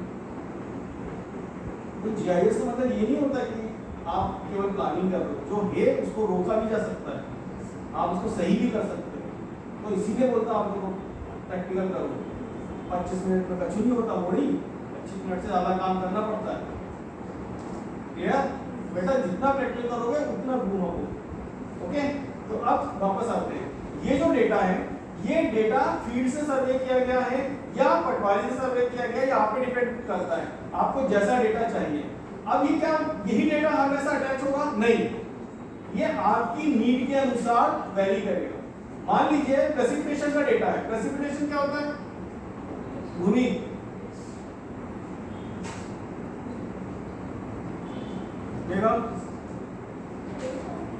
तो जीआईएस का मतलब ये नहीं होता कि आप केवल प्लानिंग कर रहे हो, जो है उसको रोका भी जा सकता है, आप उसको सही भी कर सकते हो। तो इसीलिए बोलता हूं आप लोगों को प्रैक्टिकल करो। 25 मिनट में कुछ नहीं होता, मोड़ी 25 मिनट से ज्यादा काम करना पड़ता है। क्लियर बेटा? जितना प्रैक्टिकल करोगे उतना गुम होगे। ओके, तो अब वापस आते हैं। ये जो डेटा है, ये डेटा फील्ड से सर्वे किया गया है या पटवारी से सर्वे किया गया है, या आप पे डिपेंड करता है, आपको जैसा डेटा चाहिए। अब ये क्या यही डेटा हमेशा अटैच होगा? नहीं, ये आपकी नीड के अनुसार वेरी करेगा। मान लीजिए प्रेसिपिटेशन का डेटा है। प्रेसिपिटेशन क्या होता है? भूमि।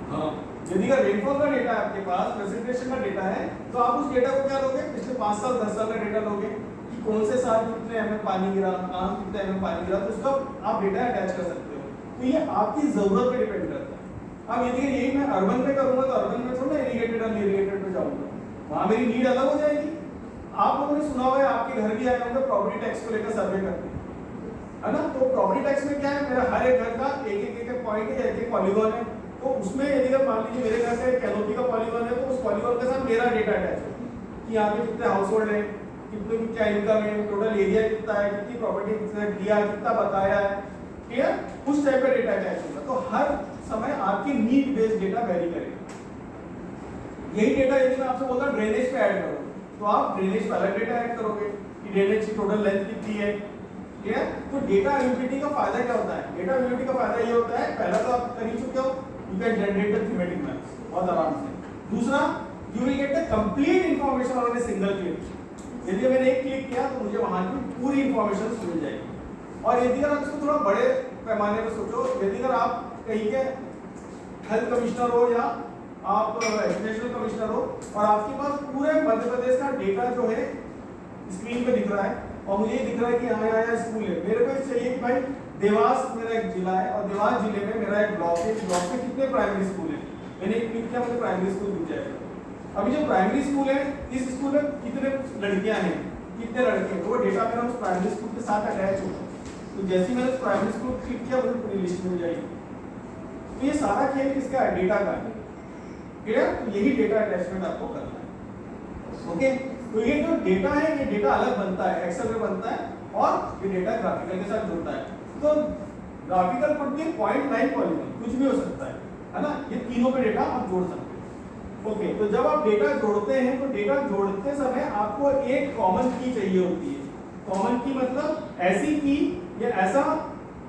हाँ, यदि का रेनफॉल का डेटा है आपके पास, प्रेसिपिटेशन का डेटा है, तो आप उस डेटा को क्या लोगे? पिछले 5 साल 10 साल का डेटा लोगे कि कौन से साल कितने एमएम पानी गिरा, कहाँ कितने एमएम पानी गिरा, तो उसका आप डेटा अटैच कर सकते हो। तो ये आपकी जरूरत पे डिपेंड करता है। अब यदि यही मैं अर्बन में करूंगा तो अर्बन में थोड़ा इरिगेटेड और इरिगेटेड पे जाऊंगा, वहां मेरी नीड अलग हो जाएगी। आप लोगों ने सुना होगा, आपके घर भी आए होंगे प्रॉपर्टी टैक्स को लेकर सर्वे करते हैं, है ना? तो प्रॉपर्टी टैक्स में क्या है, मेरा हर एक घर का एक पॉइंट है, एक पॉलीगॉन है। तो उसमें यदि मान लीजिए मेरे घर का कैनोपी का पॉलीगॉन है, तो उस पॉलीगॉन के साथ मेरा डेटा अटैच है कि यहाँ पे कितने हाउस होल्ड है, कितने की क्या इनकम है, टोटल एरिया कितना है, कितनी प्रॉपर्टी दिया, कितना बताया है, क्लियर? उस टाइप का डेटा अटैच होगा। तो हर समय आपकी नीड बेस्ड डेटा वेरी करेगा। यही डेटा यदि मैं आपसे बोलता हूँ ड्रेनेज पे ऐड करो, तो आप ड्रेनेज पे अलग डेटा ऐड करोगे कि ड्रेनेज की टोटल लेंथ कितनी है, क्लियर? तो डेटा अवेलेबिलिटी का फायदा क्या होता है? डेटा अवेलेबिलिटी का फायदा ये होता है, पहला तो आप कर ही चुके हो, you can generate the thematic maps बहुत आराम से। दूसरा, you will get the complete information on a single click. यदि मैंने एक क्लिक किया तो मुझे वहां की पूरी इंफॉर्मेशन मिल जाएगी। और यदि अगर आप इसको थोड़ा बड़े पैमाने पर सोचो, यदि अगर आप कहीं के हेल्थ कमिश्नर हो या आप एजुकेशनल कमिश्नर हो और आपके पास पूरे मध्य प्रदेश का डेटा जो है स्क्रीन पे दिख रहा है, और मुझे ये दिख रहा है कि यहाँ स्कूल है, मेरे को चाहिए कि भाई देवास मेरा एक जिला है और देवास जिले में मेरा एक ब्लॉक है, ब्लॉक में कितने प्राइमरी स्कूल है, मैंने एक क्लिक किया, मुझे प्राइमरी स्कूल दिख जाएगा। अभी जो प्राइमरी स्कूल है, इस स्कूल में कितने लड़कियां हैं, कितने लड़के हैं, तो वो डेटा मेरा उस प्राइमरी स्कूल के साथ अटैच होगा। तो जैसे ही मैंने उस प्राइमरी स्कूल क्लिक किया, मुझे पूरी लिस्ट मिल जाएगी। तो ये सारा खेल किसका है? डेटा का है, क्लियर? तो यही डेटा अटैचमेंट आपको करना है। ओके, तो ये जो डेटा है, ये डेटा अलग बनता है, एक्सेल में बनता है, और ये डेटा ग्राफिकल के साथ जुड़ता है। तो graphical could be point line polygon, कुछ भी हो सकता है ना? ये तीनों पे डेटा आप जोड़ सकते हैं। ओके, तो जब आप डेटा जोड़ते हैं, तो डेटा जोड़ते समय आपको एक कॉमन की चाहिए होती है। कॉमन की मतलब ऐसी की या ऐसा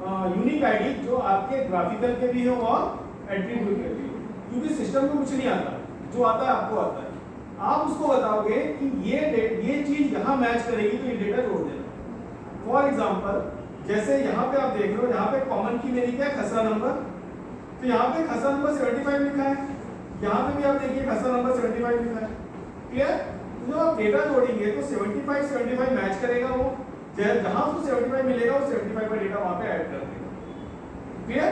यूनिक आईडी जो आपके ग्राफिकल के भी हो और एट्रीब्यूट के भी हो, क्योंकि सिस्टम में कुछ नहीं आता, जो आता है आपको आता है। आप उसको बताओगे कि ये चीज यहाँ मैच करेगी, तो ये डेटा जोड़ देना। फॉर एग्जांपल, जैसे यहाँ पे आप देख रहे हो, यहाँ पे कॉमन की मेरी क्या है? खसरा नंबर। तो यहाँ पे खसरा नंबर 75 लिखा है, यहाँ पे भी आप देखिए खसरा नंबर 75 लिखा है, क्लियर? तो जब आप डेटा जोड़ेंगे तो 75 मैच करेगा, वो जहाँ उसको 75 मिलेगा वो 75 का डेटा वहाँ पे ऐड कर देगा, क्लियर?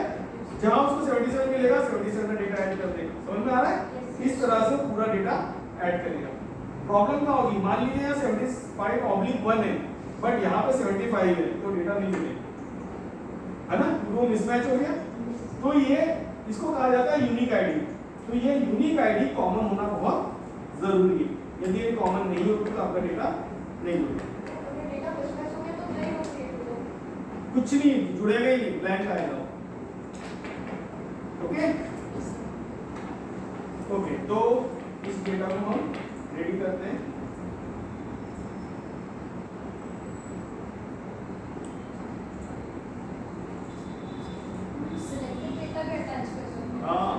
जहाँ उसको 77 मिलेगा 77 का डेटा ऐड कर देगा। समझ में आ रहा है? इस तरह से पूरा डेटा ऐड करेगा। प्रॉब्लम क्या होगी? मान लीजिए यहाँ 75/1 है, बट यहाँ पे 75 है, तो डेटा नहीं मिलेगा, है ना? वो मिसमैच हो गया। तो ये इसको कहा जाता है यूनिक आईडी। तो ये यूनिक आईडी कॉमन होना बहुत जरूरी है। यदि ये कॉमन नहीं होगी तो आपका डेटा नहीं होगा, कुछ नहीं जुड़ेगा ही नहीं, ब्लैंक आएगा। ओके ओके, तो इस डेटा को हम रेडी करते हैं। सिलेक्टेड डेटा के अटैच कर सकते हैं। हाँ,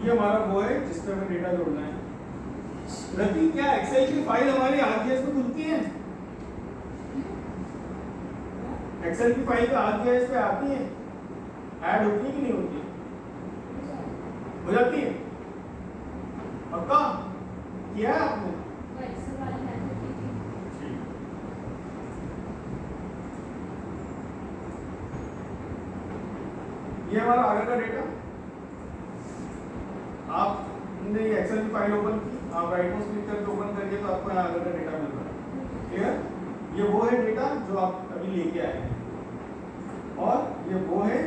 ये हमारा वो है जिस पे हमें डेटा जोड़ना है। रति, क्या एक्सेल की फाइल हमारी आरजीएस में खुलती है? एक्सेल की फाइल आरजीएस पे आती है, ऐड होती है कि नहीं होती है? हो जाती है? पक्का किया है आपने? वो एक्सेल वाली मेथड की थी। ये हमारा आगे का डेटा, आपने ये एक्सेल की फाइल ओपन की, आप राइट माउस क्लिक करके ओपन करिए तो आपको यहाँ आगे का डेटा मिल रहा है, क्लियर? ये वो है डेटा जो आप अभी लेके आए हैं, और ये वो है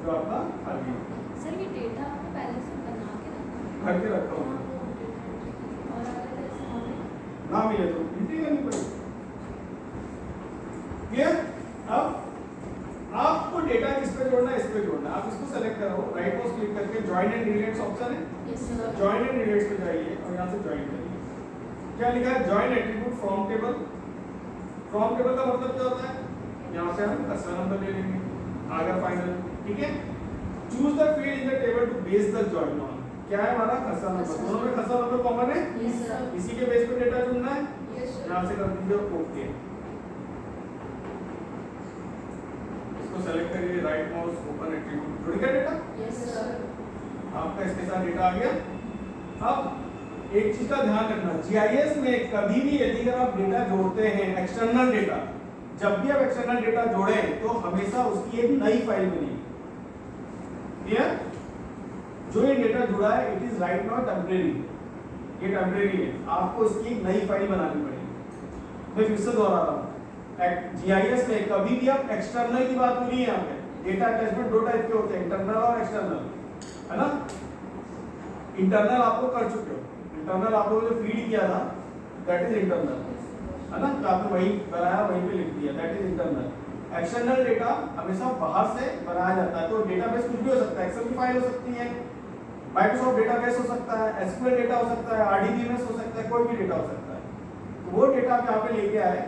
जो आपका खाली है। सर ये डेटा आपने पहले से बना के रखा है? भर के रखा हुआ है। और अगर ऐसा हमें ना मिले तो एंट्री करनी पड़ेगी। जोड़ना है, इस पे जोड़ना है। आप इसको सेलेक्ट करो, राइट माउस क्लिक करके जॉइन एंड रिलेट्स ऑप्शन है, yes sir. Join and relates पे जाइए और यहाँ से जॉइन करिए। क्या लिखा है? Join attribute from table. From table का मतलब क्या होता है? यहाँ से हम कस्टमर नंबर ले लेंगे, आगे फाइनल, ठीक है। Choose the field in the table to base the join on. क्या है हमारा? Customer number. दोनों में कस्टमर नंबर कॉमन है, यस सर। इसी के बेस पे डेटा चुनना है। Yes sir. यहाँ से कर दीजिए ओके, इसको सेलेक्ट करिए, राइट माउस ओपन एट्रीब्यूट, जुड़ गया डेटा यस सर। आपका, इसके साथ डेटा आ गया। अब एक चीज का ध्यान रखना, जीआईएस में कभी भी यदि अगर आप डेटा जोड़ते हैं, एक्सटर्नल डेटा, जब भी आप एक्सटर्नल डेटा जोड़ें तो हमेशा उसकी एक नई फाइल बनेगी। क्लियर? जो ये डेटा जुड़ा है it is right now temporary, ये टेम्परेरी है, आपको इसकी एक नई फाइल बनानी पड़ेगी। मैं फिर से दोहरा रहा हूँ, जीआईएस में कभी भी आप एक्सटर्नल की बात हो रही है, यहाँ पे डेटा अटैचमेंट दो टाइप के होते हैं, इंटरनल और एक्सटर्नल, है ना। इंटरनल आपको कर चुके हो, इंटरनल आप लोगों ने फीड किया था, दैट इज इंटरनल, है ना, तो आपने वही बनाया, वहीं पे लिख दिया, that is internal. External data हमेशा बाहर से बनाया जाता है, तो डेटाबेस कुछ भी हो सकता है, एक्सेल की फाइल हो सकती है, माइक्रोसॉफ्ट डेटाबेस हो सकता है, एसक्यूएल डेटा हो सकता है, आरडीबीएमएस हो सकता है, कोई भी डेटा हो सकता है। तो वो डेटा आप यहाँ पे लेके आए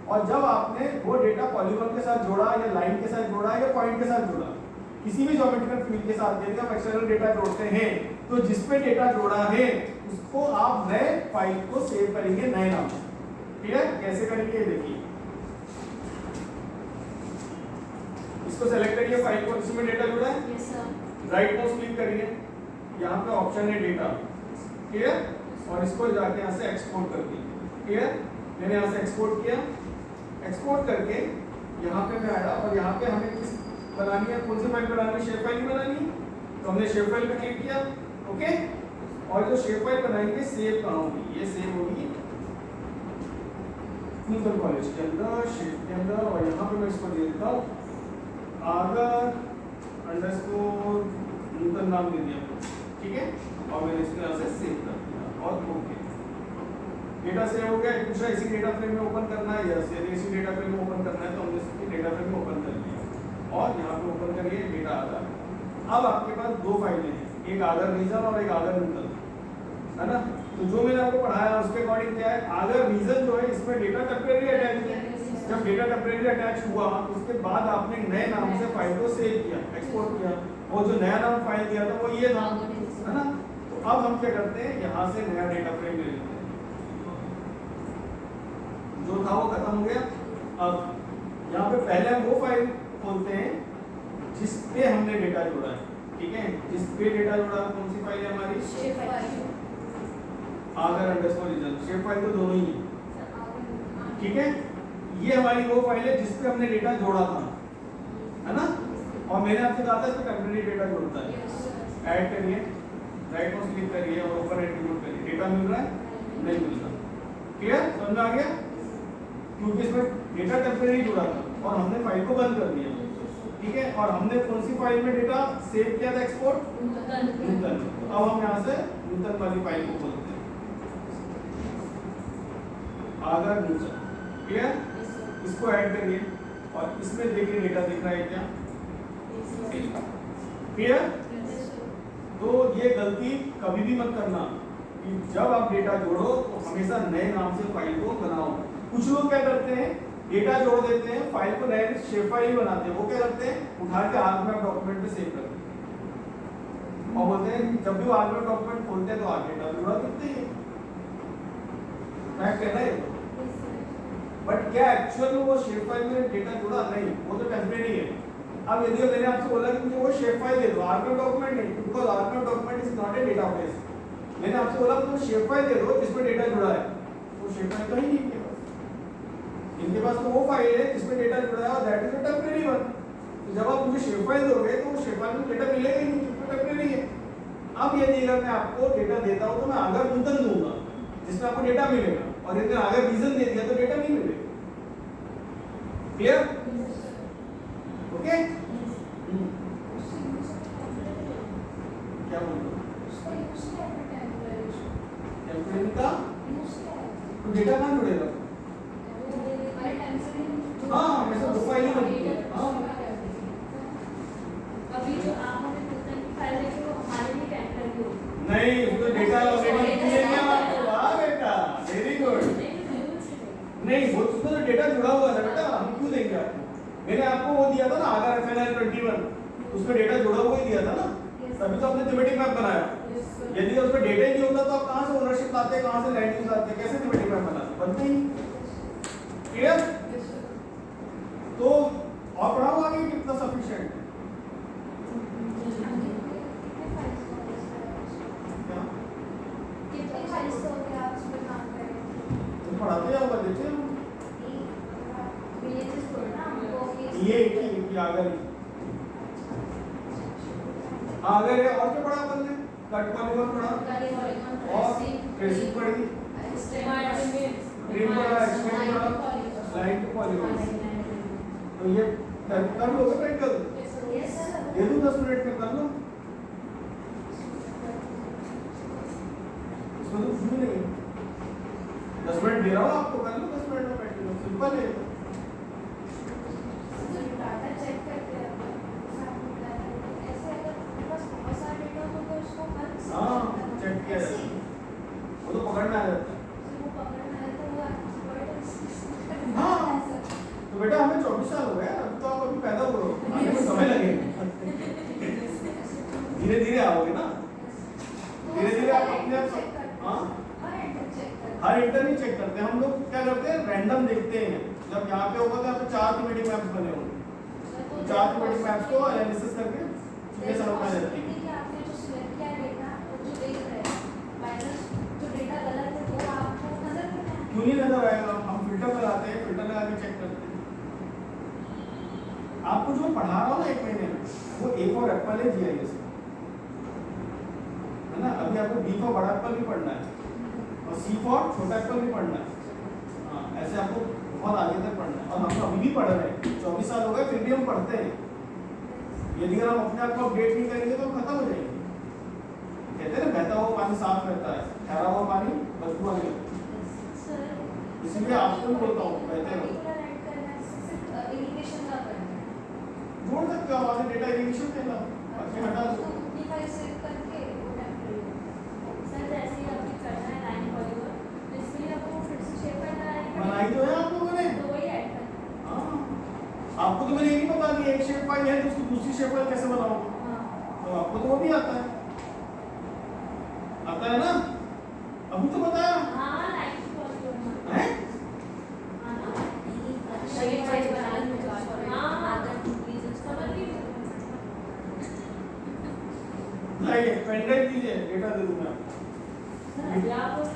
और जब आपने वो डेटा पॉलीगॉन के साथ जोड़ा या लाइन के साथ जोड़ा या पॉइंट के साथ जोड़ा, किसी भी ज्योमेट्रिकल फील्ड के साथ यदि आप एक्सटर्नल डेटा जोड़ते हैं तो जिस पे डेटा जोड़ा है उसको आप नए फाइल को सेव करेंगे नए नाम से। क्लियर? कैसे करेंगे देखिए, इसको सेलेक्ट करिए, फाइल को, इसमें डेटा जुड़ा है, yes sir. Right mouse click करिए, यहाँ पे ऑप्शन है डेटा, क्लियर, और इसको जाके यहाँ से एक्सपोर्ट कर दीजिए। क्लियर? मैंने यहाँ से एक्सपोर्ट किया, एक्सपोर्ट करके यहाँ पे मैं आया और यहाँ पे हमें किस बनानी है, कौन सी फाइल बनानी है? शेप फाइल बनानी है, तो हमने शेप फाइल पे क्लिक किया, ओके। और जो शेप फाइल बनाएंगे सेव कहाँ होगी? ये सेव होगी नूतन कॉलेज के अंदर, शेप के अंदर, और यहाँ पे मैं इसको दे देता हूँ आगर अंडरस्कोर नूतन नाम दे दिया, ठीक है, और मैंने इसको यहाँ से सेव कर दिया और ओके। डेटा सेव हो गया। दूसरा इसी डेटा फ्रेम में ओपन करना है, यस, यदि इसी डेटा फ्रेम में ओपन करना है तो हमने इसकी डेटा फ्रेम में ओपन कर लिया और यहाँ पे ओपन करिए डेटा आधार। अब आपके पास दो फाइलें हैं, एक आगर रीजन और एक आगर नूतन, है ना। तो जो मैंने आपको पढ़ाया उसके अकॉर्डिंग क्या है, आगर रीजन जो है इसमें डेटा टेम्परेरी अटैच है। जब डेटा टेम्परेरी अटैच हुआ तो उसके बाद आपने नए नाम से फाइल को सेव किया, एक्सपोर्ट किया, और जो नया नाम फाइल दिया था वो ये था, है ना। तो अब हम क्या करते हैं, यहाँ से नया डेटा फ्रेम ले लेते हैं, जो था वो खत्म हो गया। अब यहाँ पे पहले हम वो फाइल खोलते हैं जिस पे हमने डेटा जोड़ा है, ठीक है, जिस पे डेटा जोड़ा है कौन सी फाइल है हमारी? Shape file. Agar underscore region, shape file तो दोनों ही है, ठीक है। ये हमारी वो फाइल है जिस पे हमने डेटा जोड़ा था, है ना। और मैंने आपसे कहा था इसमें टेम्परेरी डेटा जोड़ता है, ऐड करिए, राइट माउस क्लिक करिए और ओपन एट्रीब्यूट करिए, डेटा मिल रहा है? नहीं मिल रहा। क्लियर? समझ में आ गया? क्योंकि इसमें डेटा टेम्परेरी जुड़ा था और हमने फाइल को बंद कर दिया, ठीक है। और हमने कौन सी फाइल में डेटा सेव किया था, एक्सपोर्ट? नूतन। अब हम यहाँ से नूतन वाली फाइल को खोलते हैं, आगर नूतन, क्लियर। इसको ऐड करिए और इसमें देखिए डेटा दिख रहा है क्या? क्लियर। तो ये गलती कभी भी मत करना कि जब आप डेटा जोड़ो तो हमेशा नए नाम से फाइल को बनाओ। कुछ लोग क्या करते हैं, डेटा जोड़ देते हैं, फाइल को नए शेप फाइल ही बनाते हैं। वो क्या करते हैं, उठा के आर्गुमेंट डॉक्यूमेंट में सेव करते हैं और बोलते हैं जब भी वो आर्गुमेंट डॉक्यूमेंट खोलते हैं तो आगे डेटा जुड़ा दिखते हैं। फैक्ट है ना ये। बट क्या एक्चुअल में वो शेप फाइल में डेटा जुड़ा? नहीं, वो तो टेम्परेरी है। अब यदि मैंने आपसे बोला कि मुझे वो शेप फाइल दे दो, आर्गुमेंट डॉक्यूमेंट नहीं, because argument document is not a database. मैंने आपसे बोला मुझे शेप फाइल दे दो जिसमें डेटा जुड़ा है, वो शेप फाइल तो ही नहीं है इनके पास। तो वो फाइल है जिसमें डेटा जुड़ा है और that is a temporary one. तो जब आप मुझे शेप फाइल दोगे तो वो शेप फाइल में डेटा मिलेगा ही नहीं, क्योंकि टेम्परेरी है। अब यदि अगर मैं आपको डेटा देता हूं तो मैं आगर नूतन दूंगा जिसमें आपको डेटा मिलेगा, और यदि आगर रीजन दे दिया तो डेटा नहीं मिलेगा। क्लियर? ओके। क्या बोल रहे हो? टेम्परेरी का तो डेटा कहाँ जुड़ेगा? हाँ, हमेशा दो फाइल ही बनती है। हाँ, आपको वो दिया था ना अगर FNL 21 उसमें डेटा जुड़ा हुआ ही दिया था ना, तभी तो आपने थीमेटिक मैप बनाया। यदि उसमें डेटा ही नहीं होता तो आप कहाँ से ओनरशिप लाते, कहाँ से लैंड यूज लाते, कैसे थीमेटिक मैप बनाते, बनते ही। क्लियर? तो और पढ़ाओ आगे कितना सफिशिएंट है। क्या? कितने फाइल्स हो गए आप उस पे काम कर रहे थे? तुम पढ़ाते या वो देते हो? विलेजेस को ना हमको ये एक ही अगर अगर है और क्या पढ़ा अपन ने? कट पॉलीगॉन पढ़ा और ट्रेसिंग पढ़ी, ट्रिम पढ़ा, एक्सटेंड पढ़ा, लाइन टू पॉलीगॉन। तो ये कर लोगे प्रैक्टिकल? दे दूं 10 मिनट में कर लो, इसमें तो कुछ भी नहीं है। 10 मिनट दे रहा हूँ आपको, कर लो 10 मिनट में प्रैक्टिकल, सिंपल है। डाटा चेक करते हैं ऐसे अगर बस बहुत सारा डेटा हो तो उसको हर हाँ, चेक किया जाता है। वो तो पकड़ना आ जाता है। वो पकड़ना है तो वो एक्सपर्ट हाँ। तो बेटा हमें 24 साल हो गए, अब तो आप अभी पैदा हुए हो, आगे में समय लगेगा। धीरे धीरे आओगे ना, धीरे धीरे आप अपने आप। हाँ, हर इंटर नहीं चेक करते हम लोग, क्या करते हैं रैंडम देखते हैं। जब यहाँ पे होगा तो यहाँ पे 4 थीमेटिक मैप्स बने होंगे, तो 4 थीमेटिक मैप्स को एनालिसिस करके ये समझ में आ जाती है। आपने जो सिलेक्ट किया डेटा जो देख रहे हैं माइनस जो डेटा गलत है वो आपको नजर नहीं आएगा। क्यों नहीं नजर आएगा? हम फिल्टर लगाते हैं, फिल्टर लगा के चेक करते हैं। आपको जो पढ़ा रहा हूँ ना 1 महीने में, वो A फॉर एप्पल है, GIS है ना। अभी आपको B फॉर बड़ा एप्पल भी पढ़ना है और C फॉर छोटा एप्पल भी पढ़ना है। हाँ, ऐसे आपको बहुत आगे तक पढ़ना है और हम अभी भी पढ़ रहे हैं। 24 साल हो गए फिर भी हम पढ़ते हैं। यदि अगर हम अपने आप को अपडेट नहीं करेंगे तो हम खत्म हो जाएंगे। कहते हैं ना बहता हुआ पानी साफ रहता है, ठहरा हुआ पानी बदबू आने लगता है। इसलिए आपको भी बोलता हूँ बहते रहो। इरिगेशन का करना है जोड़ सकते हो हमारे डेटा इरिगेशन के साथ, बाकी हटा दो। सेव करके वो टेम्परेरी सर जैसे ही आपने करना है लाइन पॉलीगॉन तो इसके लिए आपको फिर से शेप करना है बनाई तो है आप लोगों ने। तो वही ऐड करना हाँ, आपको तो मैंने ये नहीं बता दिया एक शेप फाइल है तो उसकी दूसरी शेप फाइल कैसे बनाओ, है। हाँ तो आपको तो वो भी आता है ना। अभी तो बताया हाँ लाइन पॉलीगॉन है। हाँ ना शेप फाइल बनाना होगा। हाँ अगर प्लीज समझ लीजिए लाइए पेन ड्राइव दीजिए, डेटा दे दूंगा। सर आप बोल